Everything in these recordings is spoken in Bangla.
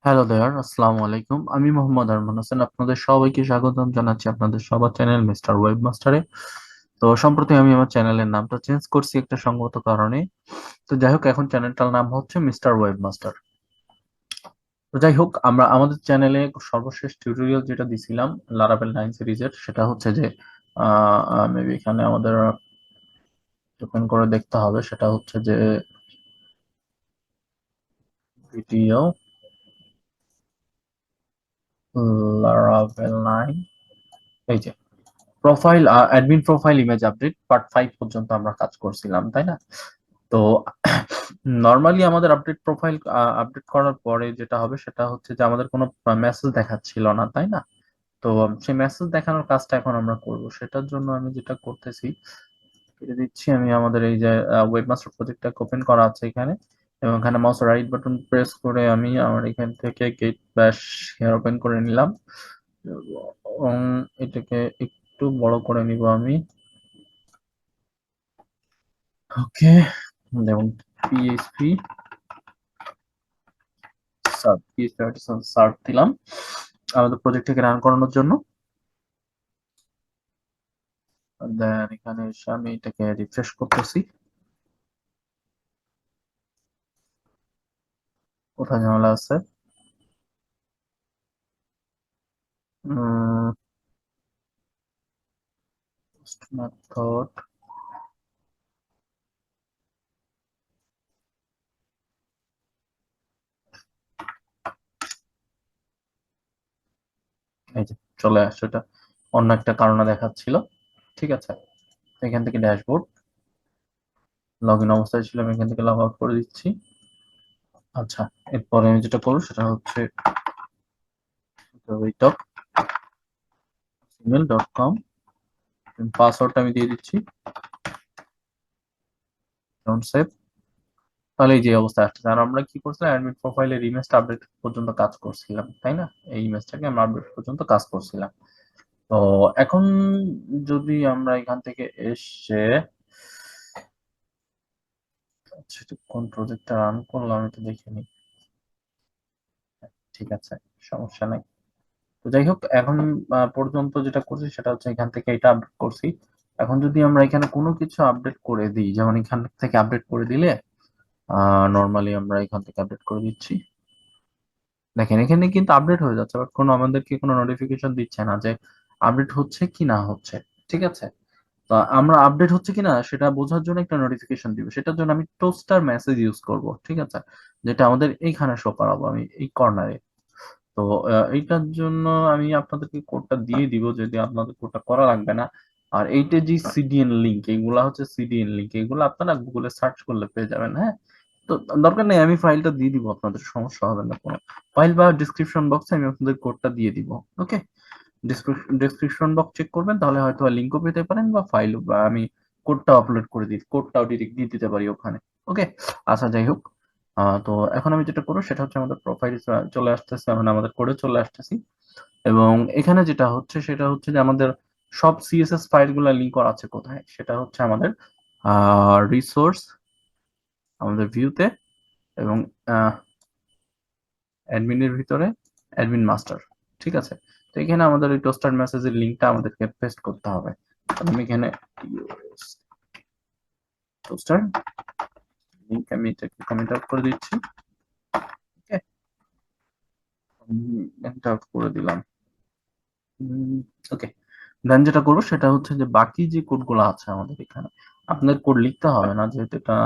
হ্যালো দেয়ার, আসসালামু আলাইকুম। আমি মোহাম্মদ আরমান হোসেন। আপনাদের সবাইকে স্বাগতম জানাচ্ছি আপনাদের সবার চ্যানেল মিস্টার ওয়েব মাস্টারে। তো সম্প্রতি আমি আমার চ্যানেলের নামটা চেঞ্জ করছি একটা সঙ্গত কারণে। তো যাই হোক, এখন চ্যানেলটার নাম হচ্ছে মিস্টার ওয়েব মাস্টার। তো যাই হোক, আমরা আমাদের চ্যানেলে সর্বশেষ টিউটোরিয়াল যেটা দিছিলাম লারাভেল 9 সিরিজের, সেটা হচ্ছে যে মেবি এখানে আমাদের ওপেন করে দেখতে হবে। সেটা হচ্ছে যে ভিডিও লারাভেল 9, এই যে profile admin profile image update part 5 পর্যন্ত আমরা কাজ করছিলাম, তাই না? তো নরমালি আমাদের আপডেট প্রোফাইল আপডেট করার পরে যেটা হবে সেটা হচ্ছে যে আমাদের কোনো মেসেজ দেখাচ্ছিল না, তাই না? তো সেই মেসেজ দেখানোর কাজটা এখন আমরা করব। সেটার জন্য আমি যেটা করতেছি, এটা দিচ্ছি আমি আমাদের এই যে ওয়েবমাস্টার প্রজেক্টটা ওপেন করা আছে এখানে, এবং এখানে মাউস রাইট বাটন প্রেস করে আমি আমার এখান থেকে গেট ব্যাশ হেয়ার ওপেন করে নিলাম, এবং এটাকে একটু বড় করে নিব আমি। ওকে, যেমন পিএইচপি সার্চ দিলাম আমাদের প্রজেক্টটাকে রান করানোর জন্য। দেন এখানে এসে আমি এটাকে রিফ্রেশ করতেছি। কোথায় ঝামেলা আছে? মেথড, এই যে চলে আসছে। এটা অন্য একটা কারণে দেখাচ্ছিল। ঠিক আছে, এখান থেকে ড্যাশবোর্ড লগ ইন অবস্থায় ছিল, আমি এখান থেকে লগ আউট করে দিচ্ছি। আচ্ছা, এরপরে আমি যেটা করবো সেটা হচ্ছে gmail.com, পাসওয়ার্ডটা আমি দিয়ে দিচ্ছি, ডোন্ট সেভ। তাহলে এই যে অবস্থা আসছে। আর আমরা কি করছিলাম, অ্যাডমিন প্রোফাইলের ইমেজটা আপডেট পর্যন্ত কাজ করছিলাম, তাই না? এই ইমেজটাকে আমরা আপডেট পর্যন্ত কাজ করছিলাম। তো এখন যদি আমরা এখান থেকে এসে, আচ্ছা এটা কোন প্রজেক্টটা রান করলাম এটা দেখে নিই। ঠিক আছে, সমস্যা নাই। তো যাই হোক, এখন পর্যন্ত যেটা করছি সেটা হচ্ছে এখান থেকে এটা আপডেট করছি। এখন যদি আমরা এখানে কোনো কিছু আপডেট করে দিই, যেমন এখান থেকে আপডেট করে দিলে, নর্মালি আমরা এখান থেকে আপডেট করে দিচ্ছি। দেখেন এখানে কিন্তু আপডেট হয়ে যাচ্ছে, বাট কোনো আমাদেরকে কোনো নোটিফিকেশন দিচ্ছে না যে আপডেট হচ্ছে কি না হচ্ছে। ঠিক আছে, তো আমরা আপডেট হচ্ছে কিনা সেটা বোঝার জন্য একটা নোটিফিকেশন দিব। সেটার জন্য আমি টোস্টার মেসেজ ইউজ করব। ঠিক আছে, যেটা আমাদের এইখানে শো করাবো আমি এই কর্নারে। তো এইটার জন্য আমি আপনাদেরকে কোডটা দিয়ে দিব, যদি আপনাদের কোডটা করা লাগবে না। আর এইটা যে সিডিএন লিংক, এইগুলা হচ্ছে সিডিএন লিংক, এগুলো আপনারা গুগলে সার্চ করলে পেয়ে যাবেন। হ্যাঁ, তো দরকার নেই, আমি ফাইলটা দিয়ে দিব, আপনাদের সমস্যা হবে না কোনো। ফাইল বা ডিসক্রিপশন বক্সে আমি আপনাদের কোডটা দিয়ে দিব। ওকে, ডেসক্রিপশন বক্স চেক করবেন, তাহলে হয়তো লিংকও পেতে পারেন, বা ফাইল বা আমি কোডটা আপলোড করে দিই, কোডটাও ডিরেক্ট দিয়ে দিতে পারি ওখানে। ওকে, আচ্ছা যাই হোক, তো এখন আমি যেটা করবো সেটা হচ্ছে আমাদের প্রোফাইল চলে আসতেছে, মানে আমাদের কোডে চলে আসতেছি। এবং এখানে যেটা হচ্ছে সেটা হচ্ছে যে আমাদের সব সিএসএস ফাইলগুলো লিংক করা আছে কোথায়, সেটা হচ্ছে আমাদের রিসোর্স, আমাদের ভিউতে, এবং অ্যাডমিনের ভিতরে অ্যাডমিন মাস্টার। ঠিক আছে, তো এখানে আমাদের ওই টোস্টার মেসেজের লিংকটা আমাদেরকে পেস্ট করতে হবে। আমি এখানে টোস্টার লিংক আমি এটাকে কমেন্ট আউট করে দিচ্ছি। ওকে, কমেন্ট আউট করে দিলাম। ওকে, দেন যেটা করবো সেটা হচ্ছে যে বাকি যে কোডগুলো আছে আমাদের এখানে, আপনাদের কোড লিখতে হবে না, যেহেতু এটা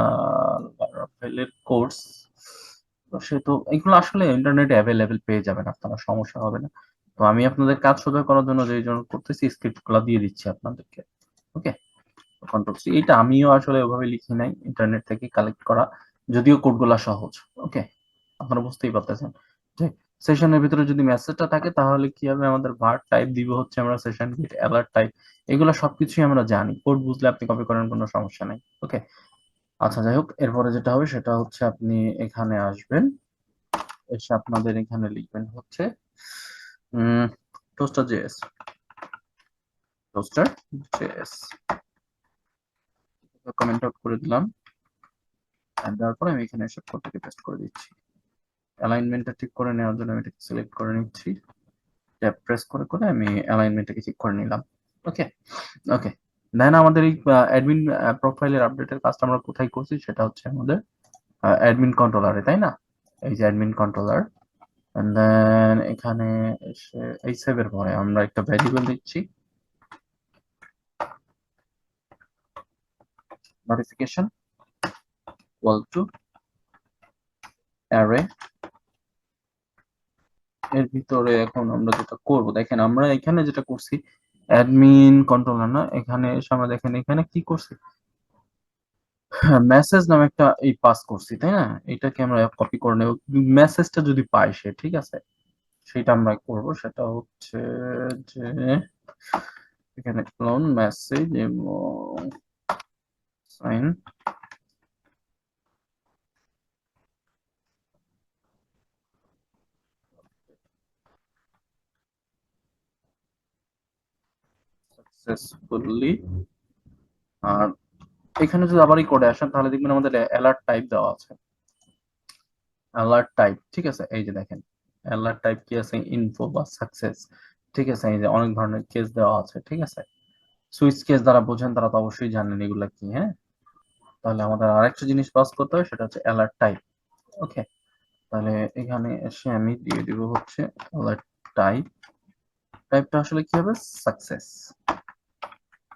লারাভেলের কোর্স। তো সেহেতু এগুলো আসলে ইন্টারনেটে অ্যাভেলেবেল পেয়ে যাবেন, আপনারা সমস্যা হবে না। তো আমি আপনাদের কাজ সোজা করার জন্য যে জন্য করতেছি, স্ক্রিপ্ট গুলো দিয়ে দিচ্ছি আপনাদেরকে। ওকে, কন্ট্রোল সি, এটা আমিও আসলে ওভাবে লিখি নাই, ইন্টারনেট থেকে কালেক্ট করা, যদিও কোডগুলা সহজ। ওকে, আপনারা বুঝতেই পারতেছেন যে সেশনের ভিতরে যদি মেসেজটা থাকে তাহলে কি হবে, আমাদের ভার টাইপ দিব হচ্ছে আমরা সেশন গেট অ্যালার্ট টাইপ, এগুলো সবকিছুই আমরা জানি। কোড বুঝলে আপনি কপি করেন, কোনো সমস্যা নাই। ওকে, আচ্ছা যাই হোক, এরপরে যেটা হবে সেটা হচ্ছে আপনি এখানে আসবেন, এসে আপনাদের এখানে লিখবেন হচ্ছে toaster JS, toaster JS, comment out করে দিলাম। দেওয়ার পরে আমি এখানে এসে কোডটাকে পেস্ট করে দিচ্ছি। অ্যালাইনমেন্টটা ঠিক করে নেওয়ার জন্য আমি এটাকে সিলেক্ট করে নিচ্ছি, ট্যাব প্রেস করে করে আমি অ্যালাইনমেন্টটাকে ঠিক করে নিলাম। ওকে ওকে, দেন আমাদের এই অ্যাডমিন প্রোফাইলের আপডেটের কাজটা আমরা কোথায় করছি, সেটা হচ্ছে আমাদের অ্যাডমিন কন্ট্রোলারে, তাই না? এই যে অ্যাডমিন কন্ট্রোলার, এন্ড দেন এখানে এসে এই সেভের পরে আমরা একটা ভ্যারিয়েবল দিচ্ছি নোটিফিকেশন ইকুয়াল টু অ্যারে। এর ভিতরে এখন আমরা যেটা করব, দেখেন আমরা এখানে যেটা করছি অ্যাডমিন কন্ট্রোলার না, এখানে এসে আমরা দেখেন এখানে কি করছি, মেসেজ নামে একটা এই পাস করছি, তাই না? এটাকে আমরা কপি করে নেব, মেসেজটা যদি পাই সে, ঠিক আছে? সেটা আমরা করব, সেটা হচ্ছে যে এখানে ক্লোন মেসেজ এবং সাইন সাকসেসফুলি। আর এখানে যদি আবারই করে আসেন তাহলে দেখবেন আমাদের অ্যালার্ট টাইপ দেওয়া আছে, অ্যালার্ট টাইপ, ঠিক আছে? এই যে দেখেন অ্যালার্ট টাইপ কি আছে, ইনফো বা সাকসেস, ঠিক আছে? এই যে অনেক ধরনের কেস দেওয়া আছে, ঠিক আছে? সুইচ কেস দ্বারা বোঝেন তারা তো অবশ্যই জানেন এগুলা কি, হ্যাঁ? তাহলে আমাদের আরেকটা জিনিস পাস করতে হবে, সেটা হচ্ছে অ্যালার্ট টাইপ। ওকে, তাহলে এখানে এসে আমি দিয়ে দিব হচ্ছে অ্যালার্ট টাইপ, টাইপটা আসলে কি হবে, সাকসেস।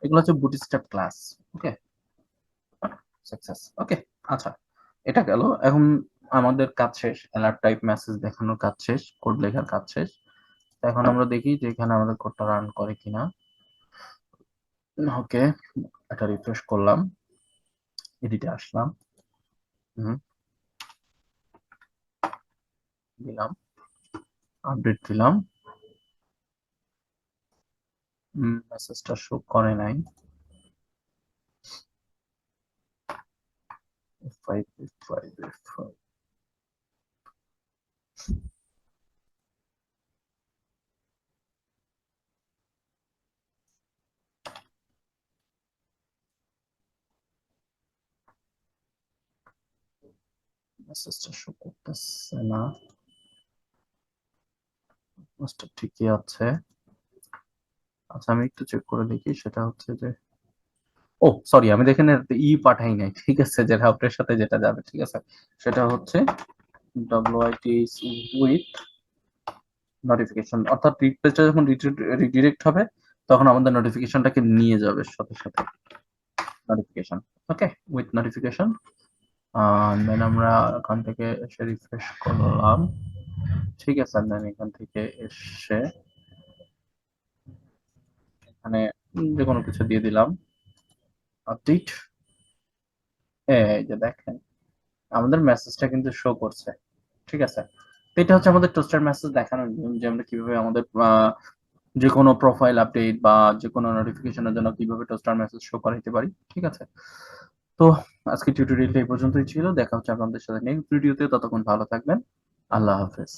এগুলো হচ্ছে বুটস্ট্র্যাপ ক্লাস। ওকে, সাকসেস। ওকে, আচ্ছা, এটা গেল। এখন আমাদের কাজ শেষ, অ্যালার্ট টাইপ মেসেজ দেখানোর কাজ শেষ, কোড লেখার কাজ শেষ। এখন আমরা দেখি যে এখানে আমাদের কোডটা রান করে কিনা। ওকে, এটা রিফ্রেশ করলাম, এডিটে আসলাম, দিলাম, আপডেট দিলাম, মেসেজটা শো করে নাই। F5 F5 F5 মেসেজটা শো করতেছে না, মেসেজটা ঠিকই আছে। আচ্ছা, আমি একটু চেক করে দেখি, সেটা হচ্ছে যে ও সরি, আমি দেখেন পাঠাই নাই, ঠিক আছে? যেটা আপনার সাথে যেটা যাবে, ঠিক আছে? সেটা হচ্ছে WITH উইথ নোটিফিকেশন, অর্থাৎ রিপ্লেসটা যখন রিডিরেক্ট হবে তখন আমাদের নোটিফিকেশনটাকে নিয়ে যাবে সাথে সাথে, notification. Okay, with notification. Then আমরা এখান থেকে এসে রিফ্রেশ করলাম, ঠিক আছে? দেন এখান থেকে এসে এখানে যে কোনো কিছু দিয়ে দিলাম, আপডেট। এই যে দেখেন আমাদের মেসেজটা কিন্তু শো করছে, ঠিক আছে? তো এটা হচ্ছে আমাদের টোস্টার মেসেজ দেখানোর নিয়ম, যে আমরা কিভাবে আমাদের যে কোনো প্রোফাইল আপডেট বা যে কোনো নোটিফিকেশনের জন্য কিভাবে টোস্টার মেসেজ শো করাইতে পারি, ঠিক আছে? তো আজকে টিউটোরিয়ালটা এই পর্যন্তই ছিল, দেখা হচ্ছে আপনাদের সাথে নেক্সট ভিডিওতে, ততক্ষণ ভালো থাকবেন, আল্লাহ হাফেজ।